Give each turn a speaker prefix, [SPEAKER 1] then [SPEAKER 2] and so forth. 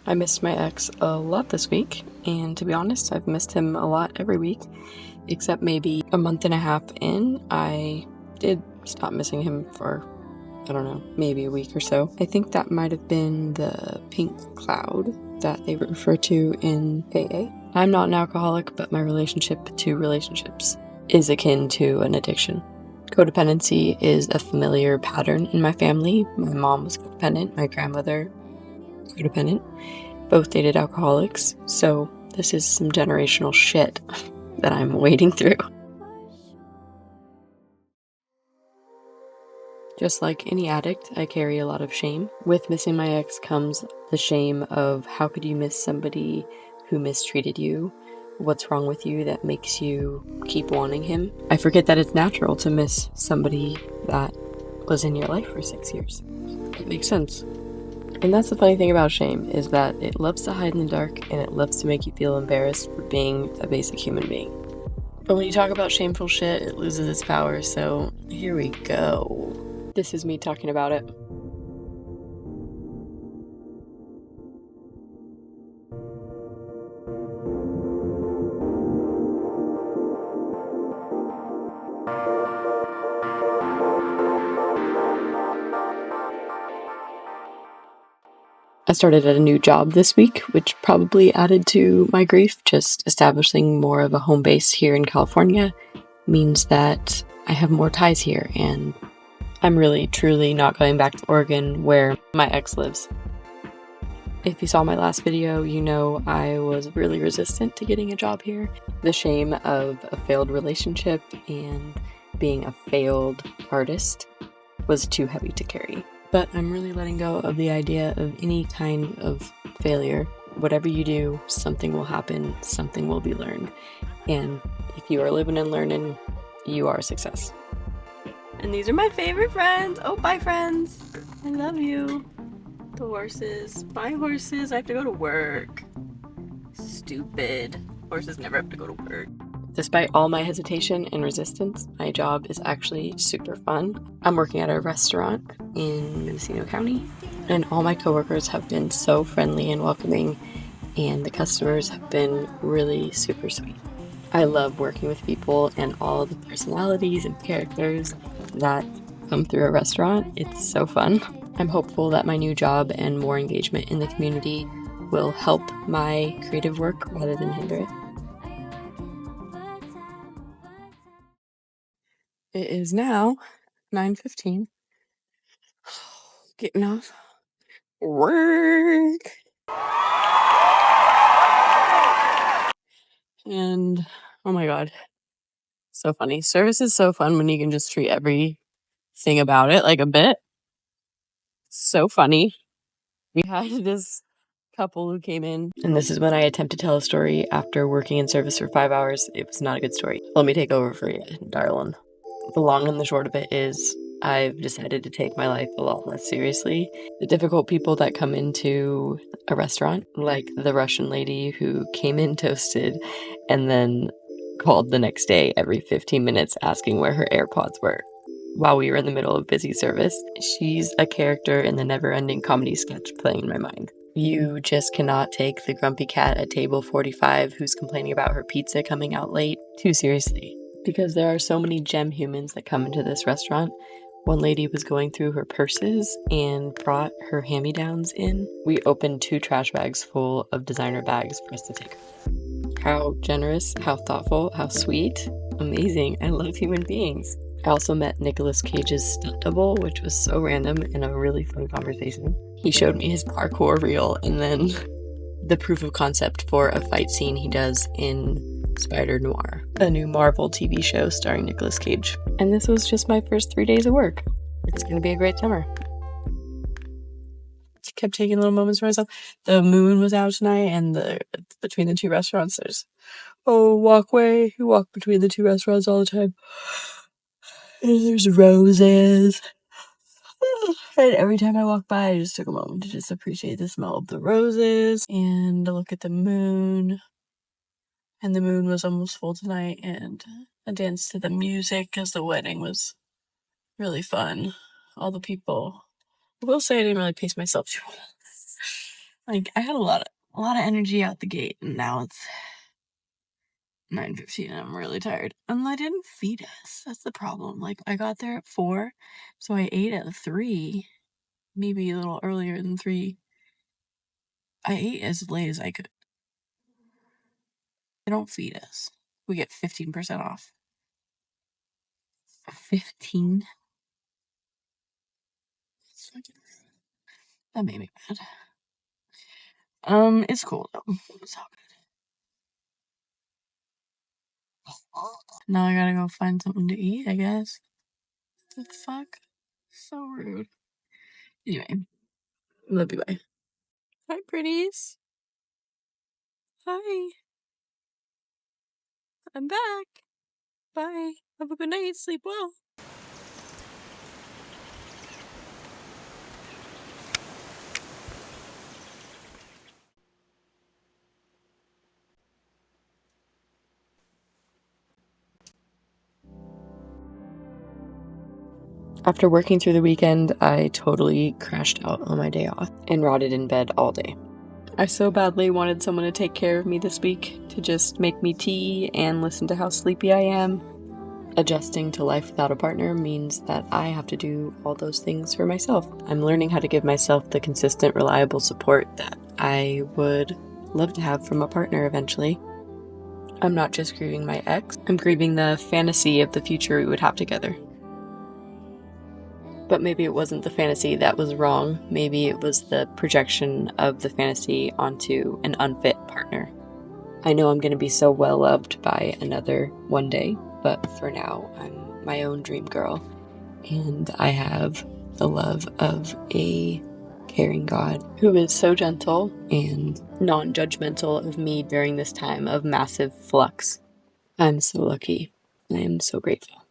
[SPEAKER 1] I missed my ex a lot this week, and to be honest, I've missed him a lot every week, except maybe a month and a half in, I did stop missing him for, I don't know, maybe a week or so. I think that might have been the pink cloud that they refer to in AA. I'm not an alcoholic, but my relationship to relationships is akin to an addiction. Codependency is a familiar pattern in my family. My mom was codependent, my grandmother codependent. Both dated alcoholics, so this is some generational shit that I'm wading through. Just like any addict, I carry a lot of shame. With missing my ex comes the shame of how could you miss somebody who mistreated you? What's wrong with you that makes you keep wanting him? I forget that it's natural to miss somebody that was in your life for 6 years. It makes sense. And that's the funny thing about shame, is that it loves to hide in the dark and it loves to make you feel embarrassed for being a basic human being. But when you talk about shameful shit, it loses its power, so here we go. This is me talking about it. I started at a new job this week, which probably added to my grief. Just establishing more of a home base here in California means that I have more ties here, and I'm really, truly not going back to Oregon where my ex lives. If you saw my last video, you know I was really resistant to getting a job here. The shame of a failed relationship and being a failed artist was too heavy to carry. But I'm really letting go of the idea of any kind of failure. Whatever you do, something will happen, something will be learned. And if you are living and learning, you are a success. And these are my favorite friends. Oh, bye, friends. I love you. The horses. Bye, horses. I have to go to work. Stupid. Horses never have to go to work. Despite all my hesitation and resistance, my job is actually super fun. I'm working at a restaurant in Mendocino County, and all my coworkers have been so friendly and welcoming, and the customers have been really super sweet. I love working with people and all the personalities and characters that come through a restaurant. It's so fun. I'm hopeful that my new job and more engagement in the community will help my creative work rather than hinder it. It is now 9:15. Getting off work. And oh my god, so funny. Service is so fun when you can just treat everything about it like a bit. So funny. We had this couple who came in, and this is when I attempt to tell a story after working in service for 5 hours. It was not a good story. Let me take over for you, darling. The long and the short of it is I've decided to take my life a lot less seriously. The difficult people that come into a restaurant, like the Russian lady who came in toasted and then called the next day every 15 minutes asking where her AirPods were while we were in the middle of busy service. She's a character in the never-ending comedy sketch playing in my mind. You just cannot take the grumpy cat at table 45 who's complaining about her pizza coming out late too seriously, because there are so many gem humans that come into this restaurant. One lady was going through her purses and brought her hand-me-downs in. We opened 2 trash bags full of designer bags for us to take. How generous, how thoughtful, how sweet. Amazing. I love human beings. I also met Nicolas Cage's stunt double, which was so random and a really fun conversation. He showed me his parkour reel and then the proof of concept for a fight scene he does in Spider Noir, a new Marvel TV show starring Nicolas Cage. And this was just my first 3 days of work. It's gonna be a great summer. Kept taking little moments for myself. The moon was out tonight, and between the 2 restaurants, there's walkway. You walk between the 2 restaurants all the time. And there's roses. And every time I walk by, I just took a moment to just appreciate the smell of the roses and to look at the moon. And the moon was almost full tonight, and I danced to the music because the wedding was really fun. All the people. I will say I didn't really pace myself too well. Like, I had a lot of energy out the gate, and now it's 9:15 and I'm really tired. And I didn't feed us. That's the problem. Like, I got there at 4, so I ate at 3, maybe a little earlier than 3. I ate as late as I could. They don't feed us. We get 15% off. 15? That made me mad. It's cool though. It's all good. Now I gotta go find something to eat, I guess. The fuck? So rude. Anyway, love you, bye. Hi, pretties. Hi. I'm back. Bye. Have a good night. Sleep well. After working through the weekend, I totally crashed out on my day off and rotted in bed all day. I so badly wanted someone to take care of me this week, to just make me tea and listen to how sleepy I am. Adjusting to life without a partner means that I have to do all those things for myself. I'm learning how to give myself the consistent, reliable support that I would love to have from a partner eventually. I'm not just grieving my ex, I'm grieving the fantasy of the future we would have together. But maybe it wasn't the fantasy that was wrong. Maybe it was the projection of the fantasy onto an unfit partner. I know I'm going to be so well loved by another one day, but for now, I'm my own dream girl. And I have the love of a caring God who is so gentle and non-judgmental of me during this time of massive flux. I'm so lucky. I am so grateful.